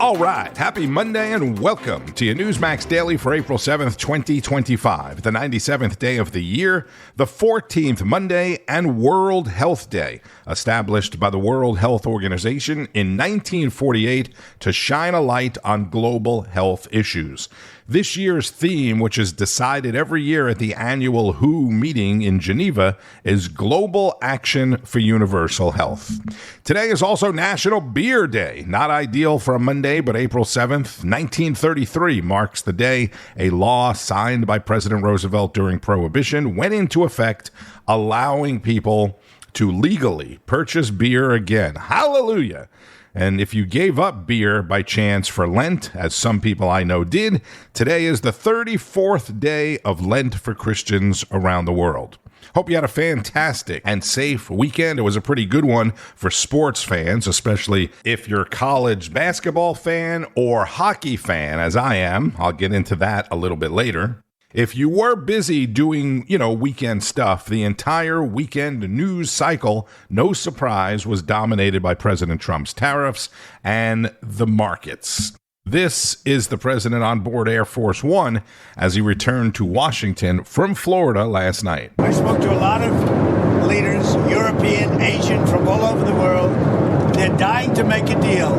All right, happy Monday and welcome to your Newsmax Daily for April 7th, 2025, the 97th day of the year, the 14th Monday and World Health Day, established by the World Health Organization in 1948 to shine a light on global health issues. This year's theme, which is decided every year at the annual WHO meeting in Geneva, is Global Action for Universal Health. Today is also National Beer Day. Not ideal for a Monday, but April 7th, 1933 marks the day a law signed by President Roosevelt during Prohibition went into effect, allowing people to legally purchase beer again. Hallelujah! And if you gave up beer by chance for Lent, as some people I know did, today is the 34th day of Lent for Christians around the world. Hope you had a fantastic and safe weekend. It was a pretty good one for sports fans, especially if you're a college basketball fan or hockey fan, as I am. I'll get into that a little bit later. If you were busy doing, weekend stuff, the entire weekend news cycle, no surprise, was dominated by President Trump's tariffs and the markets. This is the president on board Air Force One as he returned to Washington from Florida last night. I spoke to a lot of leaders, European, Asian, from all over the world. They're dying to make a deal.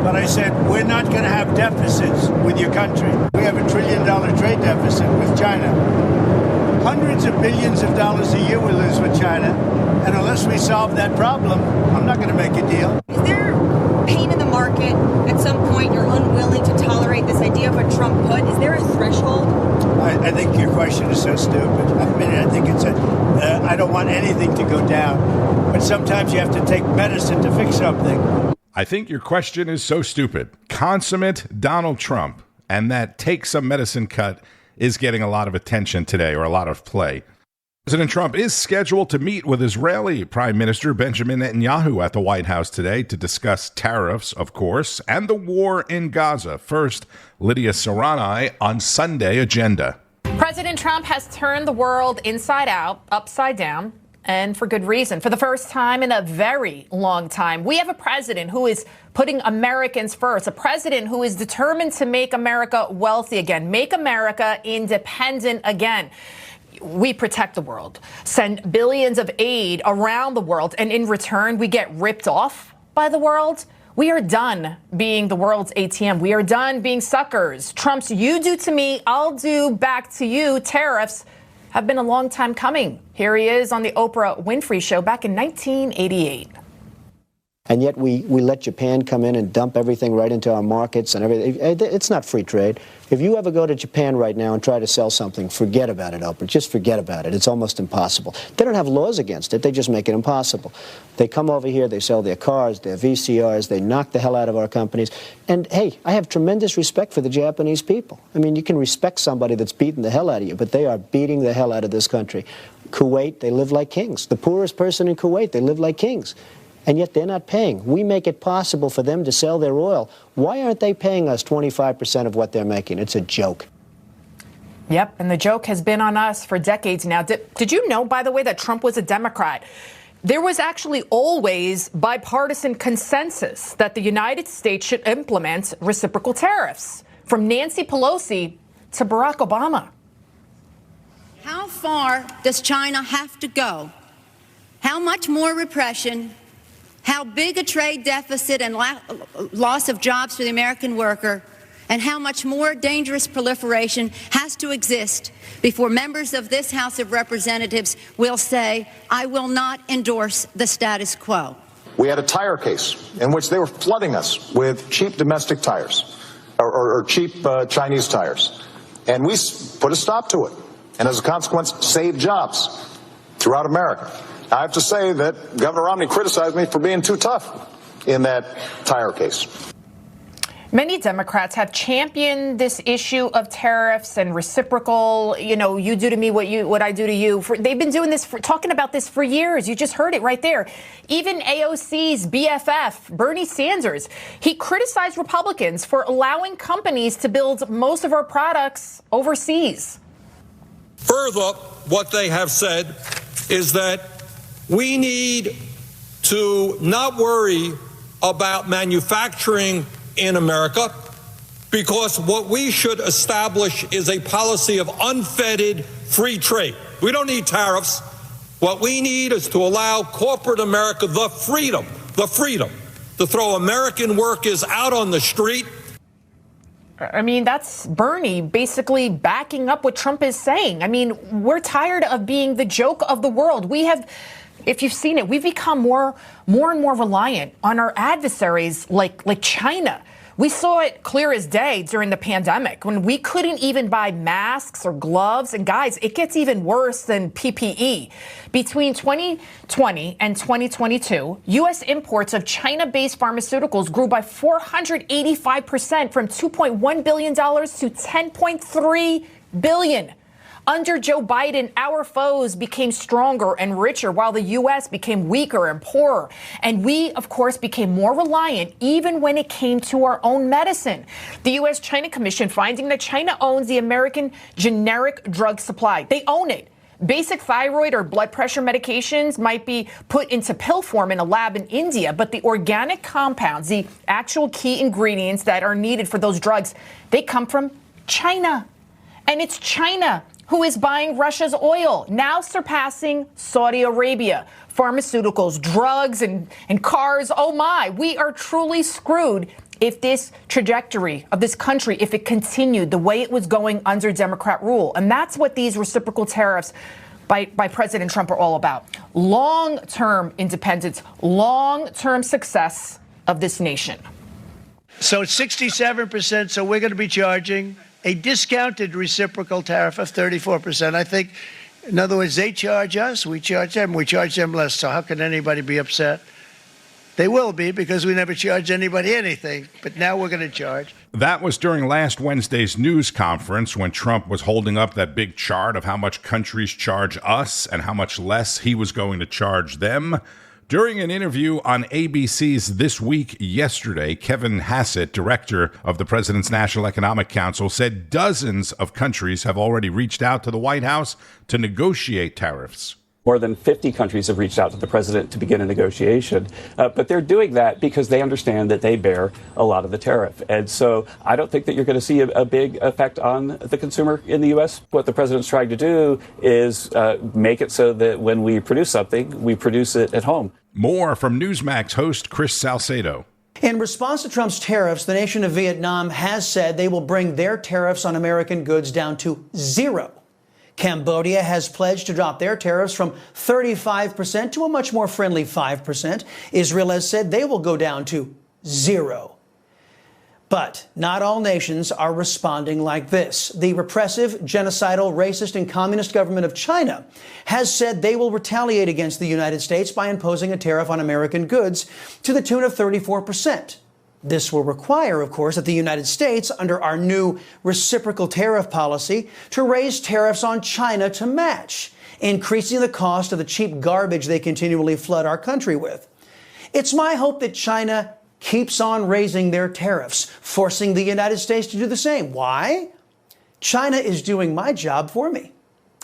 But I said, we're not going to have deficits with your country. We have $1 trillion trade deficit with China. Hundreds of billions of dollars a year we lose with China. And unless we solve that problem, I'm not going to make a deal. Is there pain in the market? At some point, you're unwilling to tolerate this idea of a Trump put. Is there a threshold? I think your question is so stupid. I think it's I don't want anything to go down. But sometimes you have to take medicine to fix something. I think your question is so stupid. Consummate Donald Trump and that take some medicine cut is getting a lot of attention today, or a lot of play. President Trump is scheduled to meet with Israeli Prime Minister Benjamin Netanyahu at the White House today to discuss tariffs, of course, and the war in Gaza. First, Lidia Curanaj on Sunday agenda. President Trump has turned the world inside out, upside down, and for good reason. For the first time in a very long time, we have a president who is putting Americans first, a president who is determined to make America wealthy again, make America independent again. We protect the world, send billions of aid around the world, and in return, we get ripped off by the world. We are done being the world's ATM. We are done being suckers. Trump's "you do to me, I'll do back to you" tariffs have been a long time coming. Here he is on the Oprah Winfrey Show back in 1988. And yet we let Japan come in and dump everything right into our markets and everything. It's not free trade. If you ever go to Japan right now and try to sell something, forget about it, Oprah. Just forget about it. It's almost impossible. They don't have laws against it. They just make it impossible. They come over here, they sell their cars, their VCRs, they knock the hell out of our companies. And, hey, I have tremendous respect for the Japanese people. I mean, you can respect somebody that's beating the hell out of you, but they are beating the hell out of this country. Kuwait, they live like kings. The poorest person in Kuwait, they live like kings. And yet they're not paying. We make it possible for them to sell their oil. Why aren't they paying us 25% of what they're making? It's a joke. Yep, and the joke has been on us for decades now. Did you know, by the way, that Trump was a Democrat? There was actually always bipartisan consensus that the United States should implement reciprocal tariffs, from Nancy Pelosi to Barack Obama. How far does China have to go? How much more repression? How big a trade deficit and loss of jobs for the American worker, and how much more dangerous proliferation has to exist before members of this House of Representatives will say, "I will not endorse the status quo." We had a tire case in which they were flooding us with cheap domestic tires or cheap Chinese tires. And we put a stop to it. And as a consequence, saved jobs throughout America. I have to say that Governor Romney criticized me for being too tough in that tire case. Many Democrats have championed this issue of tariffs and reciprocal, you do to me what I do to you. They've been doing this, talking about this for years. You just heard it right there. Even AOC's BFF, Bernie Sanders, he criticized Republicans for allowing companies to build most of our products overseas. Further, what they have said is that we need to not worry about manufacturing in America, because what we should establish is a policy of unfettered free trade. We don't need tariffs. What we need is to allow corporate America the freedom to throw American workers out on the street. I mean, that's Bernie basically backing up what Trump is saying. I mean, we're tired of being the joke of the world. We have, if you've seen it, we've become more and more reliant on our adversaries like China. We saw it clear as day during the pandemic when we couldn't even buy masks or gloves. And guys, it gets even worse than PPE. Between 2020 and 2022, U.S. imports of China-based pharmaceuticals grew by 485% from $2.1 billion to $10.3 billion. Under Joe Biden, our foes became stronger and richer while the U.S. became weaker and poorer. And we, of course, became more reliant even when it came to our own medicine. The U.S.-China Commission finding that China owns the American generic drug supply. They own it. Basic thyroid or blood pressure medications might be put into pill form in a lab in India, but the organic compounds, the actual key ingredients that are needed for those drugs, they come from China. And it's China who is buying Russia's oil, now surpassing Saudi Arabia. Pharmaceuticals, drugs, and cars, oh my, we are truly screwed if this trajectory of this country, if it continued the way it was going under Democrat rule. And that's what these reciprocal tariffs by President Trump are all about. Long-term independence, long-term success of this nation. So it's 67%, so we're going to be charging a discounted reciprocal tariff of 34%. I think, in other words, they charge us, we charge them less. So how can anybody be upset? They will be, because we never charged anybody anything. But now we're going to charge. That was during last Wednesday's news conference when Trump was holding up that big chart of how much countries charge us and how much less he was going to charge them. During an interview on ABC's This Week yesterday, Kevin Hassett, director of the President's National Economic Council, said dozens of countries have already reached out to the White House to negotiate tariffs. More than 50 countries have reached out to the president to begin a negotiation. But they're doing that because they understand that they bear a lot of the tariff. And so I don't think that you're going to see a big effect on the consumer in the U.S. What the president's trying to do is make it so that when we produce something, we produce it at home. More from Newsmax host Chris Salcedo. In response to Trump's tariffs, the nation of Vietnam has said they will bring their tariffs on American goods down to zero. Cambodia has pledged to drop their tariffs from 35% to a much more friendly 5%. Israel has said they will go down to zero. But not all nations are responding like this. The repressive, genocidal, racist, and communist government of China has said they will retaliate against the United States by imposing a tariff on American goods to the tune of 34%. This will require, of course, that the United States, under our new reciprocal tariff policy, to raise tariffs on China to match, increasing the cost of the cheap garbage they continually flood our country with. It's my hope that China keeps on raising their tariffs, forcing the United States to do the same. Why? China is doing my job for me.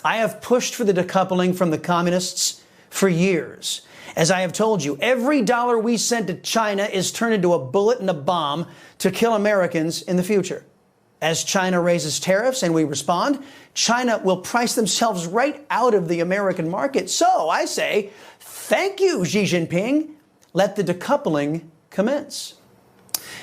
I have pushed for the decoupling from the communists for years. As I have told you, every dollar we send to China is turned into a bullet and a bomb to kill Americans in the future. As China raises tariffs and we respond, China will price themselves right out of the American market. So I say, thank you, Xi Jinping. Let the decoupling commence.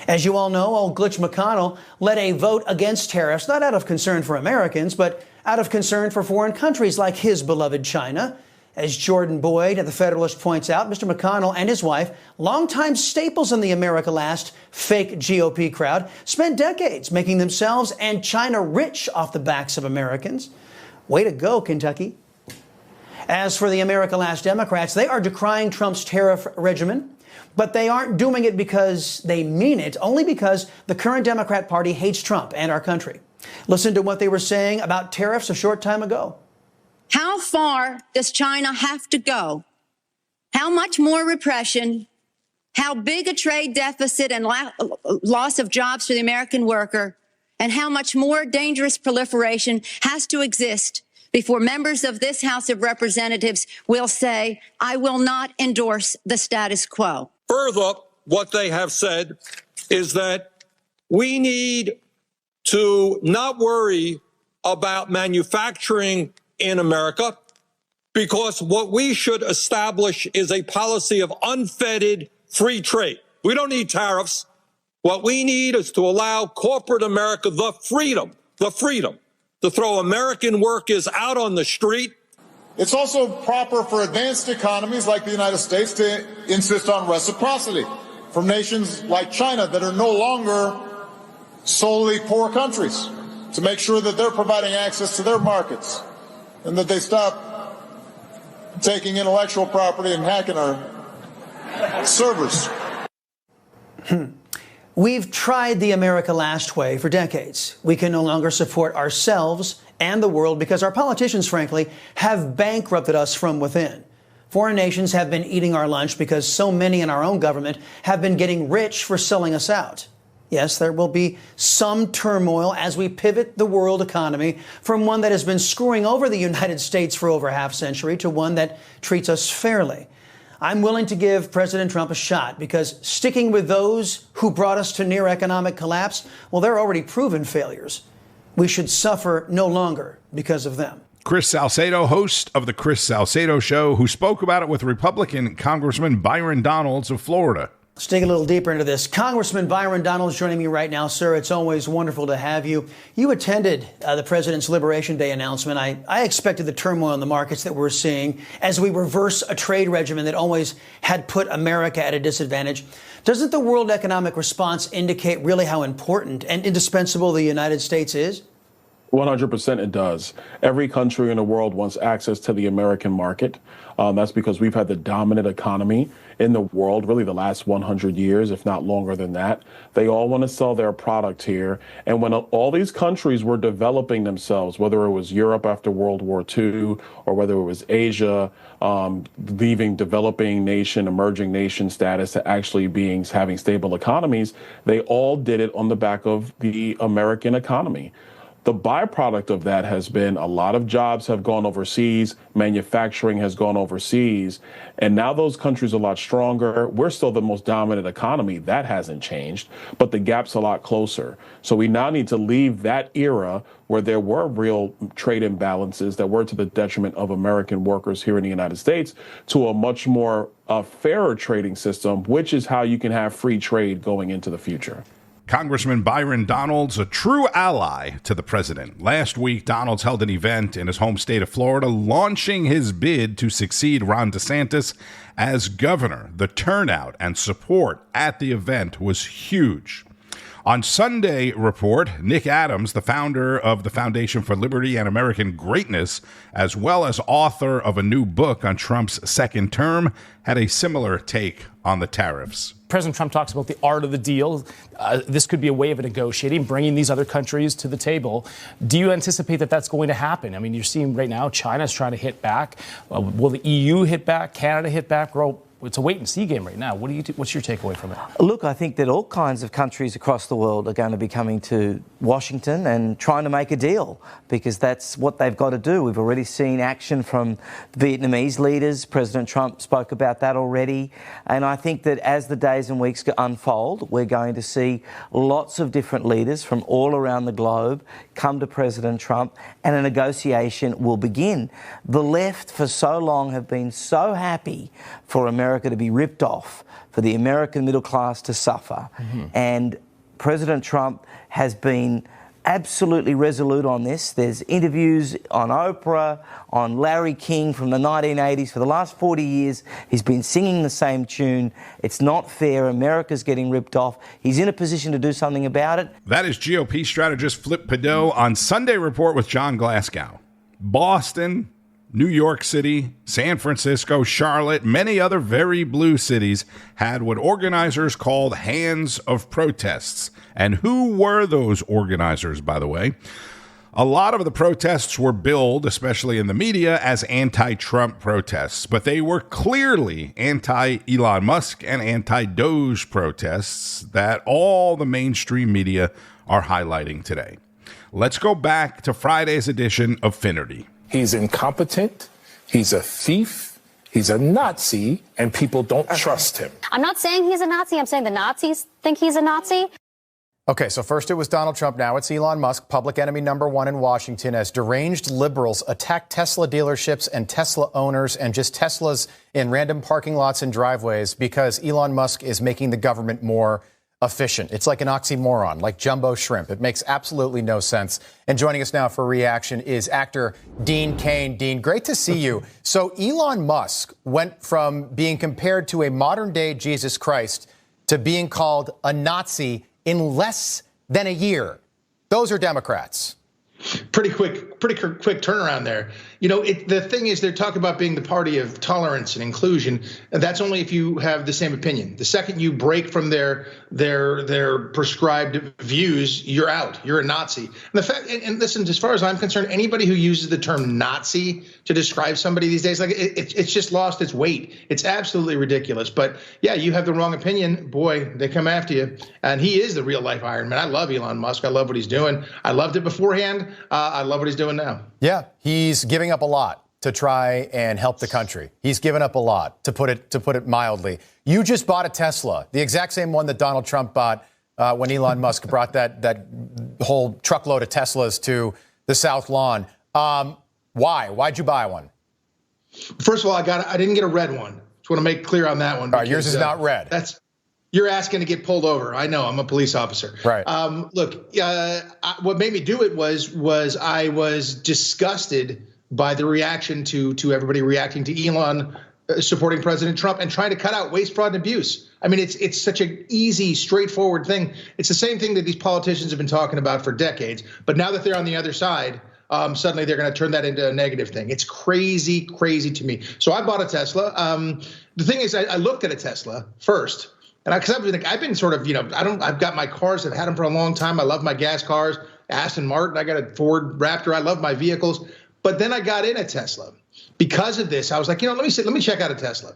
As you all know, old Glitch McConnell led a vote against tariffs, not out of concern for Americans, but out of concern for foreign countries like his beloved China. As Jordan Boyd at The Federalist points out, Mr. McConnell and his wife, longtime staples in the America Last fake GOP crowd, spent decades making themselves and China rich off the backs of Americans. Way to go, Kentucky. As for the America Last Democrats, they are decrying Trump's tariff regimen, but they aren't doing it because they mean it, only because the current Democrat Party hates Trump and our country. Listen to what they were saying about tariffs a short time ago. How far does China have to go? How much more repression? How big a trade deficit and loss of jobs for the American worker? And how much more dangerous proliferation has to exist before members of this House of Representatives will say, I will not endorse the status quo? Further, what they have said is that we need to not worry about manufacturing in America, because what we should establish is a policy of unfettered free trade. We don't need tariffs. What we need is to allow corporate America the freedom to throw American workers out on the street. It's also proper for advanced economies like the United States to insist on reciprocity from nations like China that are no longer solely poor countries, to make sure that they're providing access to their markets and that they stop taking intellectual property and hacking our servers. We've tried the America Last way for decades. We can no longer support ourselves and the world because our politicians, frankly, have bankrupted us from within. Foreign nations have been eating our lunch because so many in our own government have been getting rich for selling us out. Yes, there will be some turmoil as we pivot the world economy from one that has been screwing over the United States for over half a century to one that treats us fairly. I'm willing to give President Trump a shot because sticking with those who brought us to near economic collapse, well, they're already proven failures. We should suffer no longer because of them. Chris Salcedo, host of The Chris Salcedo Show, who spoke about it with Republican Congressman Byron Donalds of Florida. Let's dig a little deeper into this. Congressman Byron Donalds joining me right now. Sir, it's always wonderful to have you. You attended the President's Liberation Day announcement. I expected the turmoil in the markets that we're seeing as we reverse a trade regimen that always had put America at a disadvantage. Doesn't the world economic response indicate really how important and indispensable the United States is? 100% it does. Every country in the world wants access to the American market. That's because we've had the dominant economy in the world, really the last 100 years, if not longer than that. They all want to sell their product here. And when all these countries were developing themselves, whether it was Europe after World War II, or whether it was Asia, leaving developing nation, emerging nation status to actually having stable economies, they all did it on the back of the American economy. The byproduct of that has been a lot of jobs have gone overseas, manufacturing has gone overseas, and now those countries are a lot stronger. We're still the most dominant economy. That hasn't changed, but the gap's a lot closer. So we now need to leave that era where there were real trade imbalances that were to the detriment of American workers here in the United States to a much more fairer trading system, which is how you can have free trade going into the future. Congressman Byron Donalds, a true ally to the president. Last week, Donalds held an event in his home state of Florida, launching his bid to succeed Ron DeSantis as governor. The turnout and support at the event was huge. On Sunday Report, Nick Adams, the founder of the Foundation for Liberty and American Greatness, as well as author of a new book on Trump's second term, had a similar take on the tariffs. President Trump talks about the art of the deal. This could be a way of negotiating, bringing these other countries to the table. Do you anticipate that that's going to happen? I mean, you're seeing right now China's trying to hit back. Will the EU hit back? Canada hit back? It's a wait-and-see game right now. What's your takeaway from it? Look, I think that all kinds of countries across the world are going to be coming to Washington and trying to make a deal because that's what they've got to do. We've already seen action from Vietnamese leaders. President Trump spoke about that already. And I think that as the days and weeks unfold, we're going to see lots of different leaders from all around the globe come to President Trump and a negotiation will begin. The left for so long have been so happy for America to be ripped off, for the American middle class to suffer. Mm-hmm. And President Trump has been absolutely resolute on this. There's interviews on Oprah, on Larry King from the 1980s. For the last 40 years, he's been singing the same tune. It's not fair. America's getting ripped off. He's in a position to do something about it. That is GOP strategist Flip Padot on Sunday Report with John Glasgow. Boston, New York City, San Francisco, Charlotte, many other very blue cities had what organizers called hands of protests. And who were those organizers, by the way? A lot of the protests were billed, especially in the media, as anti-Trump protests, but they were clearly anti-Elon Musk and anti-Doge protests that all the mainstream media are highlighting today. Let's go back to Friday's edition of Finnerty. He's incompetent, he's a thief, he's a Nazi, and people don't trust him. I'm not saying he's a Nazi, I'm saying the Nazis think he's a Nazi. Okay, so first it was Donald Trump, now it's Elon Musk, public enemy number one in Washington, as deranged liberals attack Tesla dealerships and Tesla owners and just Teslas in random parking lots and driveways because Elon Musk is making the government more efficient. It's like an oxymoron, like jumbo shrimp. It makes absolutely no sense. And joining us now for reaction is actor Dean Cain. Dean, great to see you. So Elon Musk went from being compared to a modern-day Jesus Christ to being called a Nazi in less than a year. Those are Democrats. Pretty quick turnaround there. You know, the thing is, they're talking about being the party of tolerance and inclusion. And that's only if you have the same opinion. The second you break from their prescribed views, you're out. You're a Nazi. And the fact, and listen, as far as I'm concerned, anybody who uses the term Nazi to describe somebody these days, like it's just lost its weight. It's absolutely ridiculous. But yeah, you have the wrong opinion, boy, they come after you. And he is the real life Iron Man. I love Elon Musk. I love what he's doing. I loved it beforehand. I love what he's doing now. Yeah, he's giving up a lot to try and help the country. He's given up a lot, to put it mildly. You just bought a Tesla, the exact same one that Donald Trump bought when Elon Musk brought that whole truckload of Teslas to the South Lawn. Why? Why'd you buy one? First of all, I didn't get a red one. Just want to make clear on that one. Because, yours is not red. You're asking to get pulled over. I know, I'm a police officer. Right. Look, what made me do it was I was disgusted by the reaction to everybody reacting to Elon supporting President Trump and trying to cut out waste, fraud, and abuse. I mean, it's such an easy, straightforward thing. It's the same thing that these politicians have been talking about for decades. But now that they're on the other side, suddenly they're going to turn that into a negative thing. It's crazy, crazy to me. So I bought a Tesla. The thing is, I looked at a Tesla first. And because I've been sort of, I've got my cars. I've had them for a long time. I love my gas cars, Aston Martin. I got a Ford Raptor. I love my vehicles. But then I got in a Tesla. Because of this, I was like, let me check out a Tesla.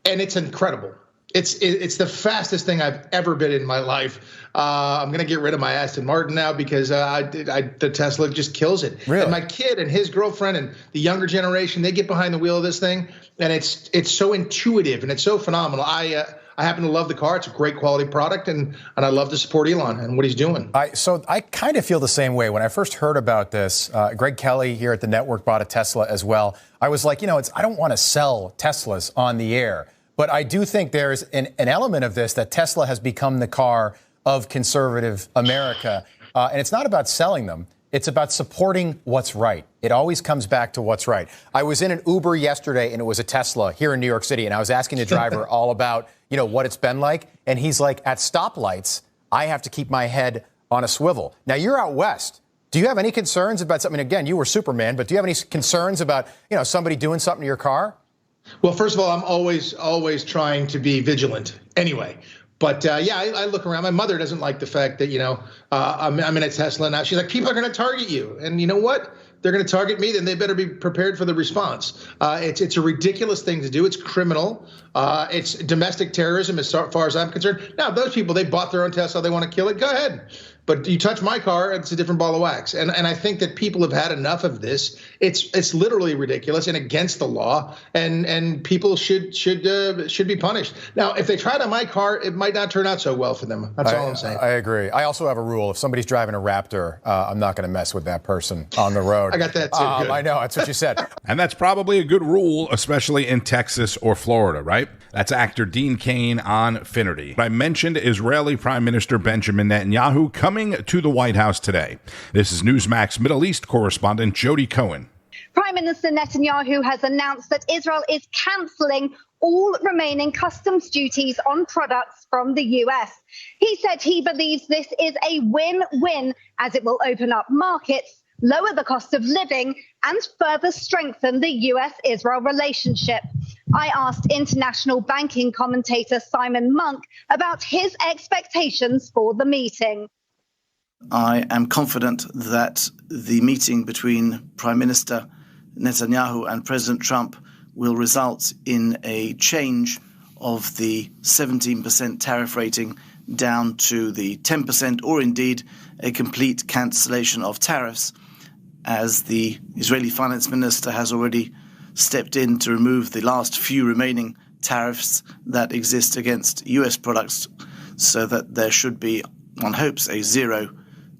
And it's incredible. It's the fastest thing I've ever been in my life. I'm going to get rid of my Aston Martin now because the Tesla just kills it. Really? And my kid and his girlfriend and the younger generation, they get behind the wheel of this thing. And it's so intuitive and it's so phenomenal. I happen to love the car. It's a great quality product, and I love to support Elon and what he's doing. So I kind of feel the same way. When I first heard about this, Greg Kelly here at the network bought a Tesla as well. I was like, I don't want to sell Teslas on the air. But I do think there's an element of this that Tesla has become the car of conservative America. And it's not about selling them. It's about supporting what's right. It always comes back to what's right. I was in an Uber yesterday, and it was a Tesla here in New York City. And I was asking the driver all about, what it's been like. And he's like, at stoplights, I have to keep my head on a swivel. Now, you're out west. Do you have any concerns about something? Again, you were Superman, but do you have any concerns about, somebody doing something to your car? Well, first of all, I'm always trying to be vigilant anyway. But I look around. My mother doesn't like the fact that, I'm in a Tesla now. She's like, people are going to target you. And you know what? They're going to target me, then they better be prepared for the response. It's a ridiculous thing to do. It's criminal. It's domestic terrorism as far as I'm concerned. Now, those people, they bought their own Tesla. They want to kill it. Go ahead. But you touch my car, it's a different ball of wax. And I think that people have had enough of this. It's literally ridiculous and against the law. And people should be punished. Now, if they try it on my car, it might not turn out so well for them. That's all I'm saying. I agree. I also have a rule. If somebody's driving a Raptor, I'm not going to mess with that person on the road. I got that too. I know. That's what you said. And that's probably a good rule, especially in Texas or Florida, right? That's actor Dean Cain on Finnerty. I mentioned Israeli Prime Minister Benjamin Netanyahu coming to the White House today. This is Newsmax Middle East correspondent Jody Cohen. Prime Minister Netanyahu has announced that Israel is cancelling all remaining customs duties on products from the U.S. He said he believes this is a win-win as it will open up markets, lower the cost of living, and further strengthen the U.S.-Israel relationship. I asked international banking commentator Simon Monk about his expectations for the meeting. I am confident that the meeting between Prime Minister Netanyahu and President Trump will result in a change of the 17% tariff rating down to the 10%, or indeed a complete cancellation of tariffs, as the Israeli finance minister has already stepped in to remove the last few remaining tariffs that exist against US products, so that there should be, one hopes, a zero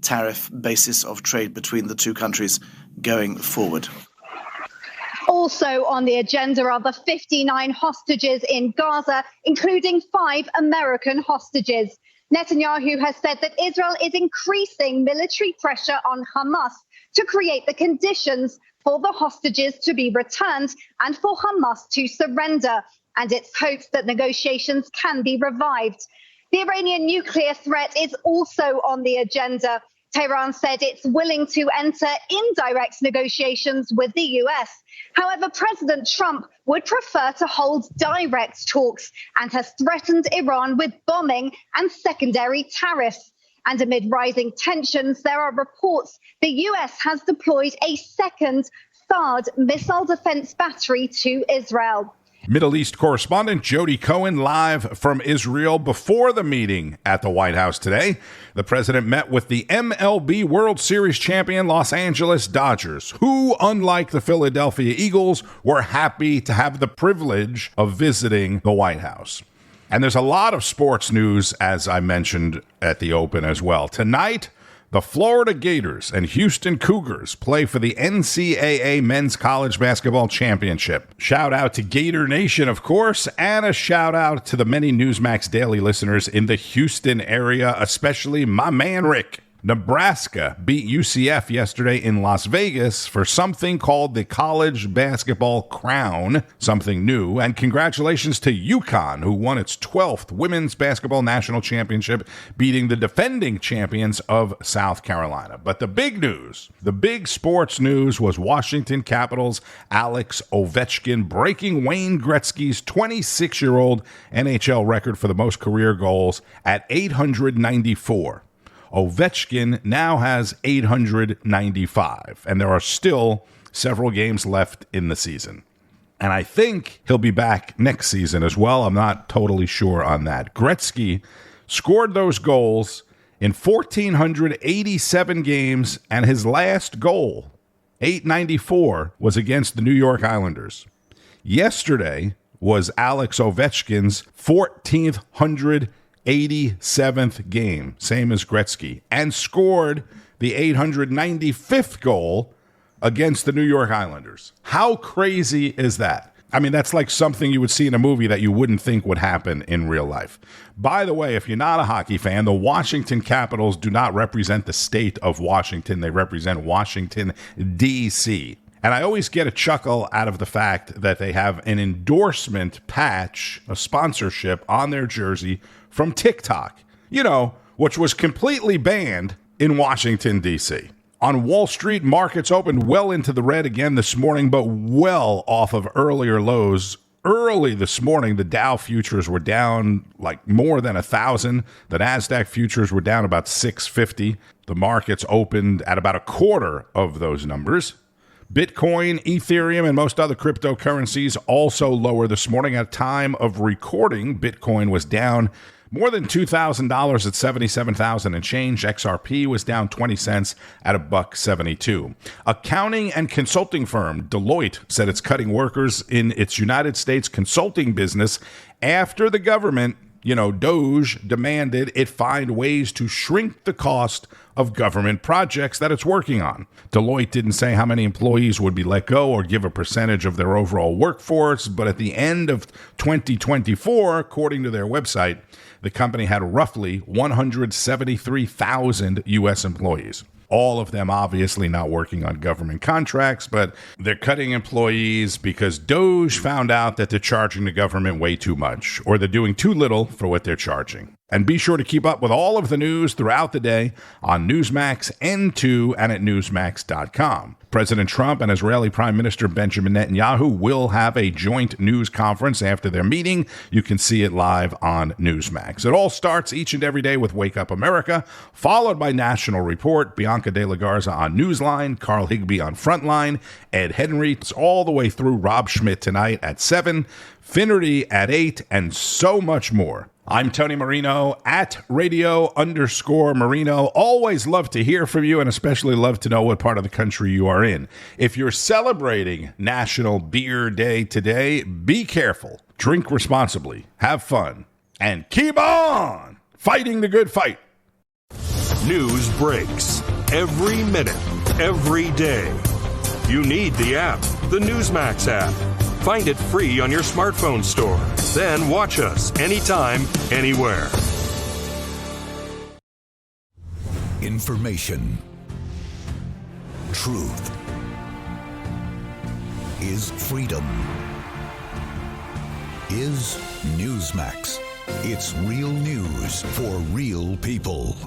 tariff basis of trade between the two countries going forward. Also on the agenda are the 59 hostages in Gaza, including 5 American hostages. Netanyahu has said that Israel is increasing military pressure on Hamas to create the conditions for the hostages to be returned and for Hamas to surrender. And it's hoped that negotiations can be revived. The Iranian nuclear threat is also on the agenda. Tehran said it's willing to enter indirect negotiations with the US. However, President Trump would prefer to hold direct talks and has threatened Iran with bombing and secondary tariffs. And amid rising tensions, there are reports the US has deployed a second THAAD missile defense battery to Israel. Middle East correspondent Jody Cohen live from Israel. Before the meeting at the White House today, the president met with the MLB World Series champion Los Angeles Dodgers, who, unlike the Philadelphia Eagles, were happy to have the privilege of visiting the White House. And there's a lot of sports news, as I mentioned at the open as well. Tonight, the Florida Gators and Houston Cougars play for the NCAA Men's College Basketball Championship. Shout out to Gator Nation, of course, and a shout out to the many Newsmax Daily listeners in the Houston area, especially my man Rick. Nebraska beat UCF yesterday in Las Vegas for something called the College Basketball Crown, something new. And congratulations to UConn, who won its 12th Women's Basketball National Championship, beating the defending champions of South Carolina. But the big news, the big sports news, was Washington Capitals' Alex Ovechkin breaking Wayne Gretzky's 26-year-old NHL record for the most career goals at 894. Ovechkin now has 895, and there are still several games left in the season. And I think he'll be back next season as well. I'm not totally sure on that. Gretzky scored those goals in 1,487 games, and his last goal, 894, was against the New York Islanders. Yesterday was Alex Ovechkin's 1,487th game, same as Gretzky, and scored the 895th goal against the New York Islanders. How crazy is that? I mean, that's like something you would see in a movie that you wouldn't think would happen in real life. By the way, if you're not a hockey fan, the Washington Capitals do not represent the state of Washington. They represent Washington, D.C. And I always get a chuckle out of the fact that they have an endorsement patch, a sponsorship on their jersey from TikTok, which was completely banned in Washington, D.C. On Wall Street, markets opened well into the red again this morning, but well off of earlier lows. Early this morning, the Dow futures were down like more than 1,000. The NASDAQ futures were down about 650. The markets opened at about a quarter of those numbers. Bitcoin, Ethereum, and most other cryptocurrencies also lower this morning. At time of recording, Bitcoin was down more than $2,000 at 77,000 and change. XRP was down 20 cents at $1.72. Accounting and consulting firm Deloitte said it's cutting workers in its United States consulting business after the government, Doge, demanded it find ways to shrink the cost of government projects that it's working on. Deloitte didn't say how many employees would be let go or give a percentage of their overall workforce, but at the end of 2024, according to their website, the company had roughly 173,000 U.S. employees. All of them obviously not working on government contracts, but they're cutting employees because Doge found out that they're charging the government way too much, or they're doing too little for what they're charging. And be sure to keep up with all of the news throughout the day on Newsmax N2 and at Newsmax.com. President Trump and Israeli Prime Minister Benjamin Netanyahu will have a joint news conference after their meeting. You can see it live on Newsmax. It all starts each and every day with Wake Up America, followed by National Report, Bianca De La Garza on Newsline, Carl Higbee on Frontline, Ed Henry, all the way through Rob Schmidt tonight at 7, Finnerty at 8, and so much more. I'm Tony Marino at radio_Marino. Always love to hear from you and especially love to know what part of the country you are in. If you're celebrating National Beer Day today, be careful, drink responsibly, have fun, and keep on fighting the good fight. News breaks every minute, every day. You need the app, the Newsmax app. Find it free on your smartphone store. Then watch us anytime, anywhere. Information. Truth. Is freedom. Is Newsmax. It's real news for real people.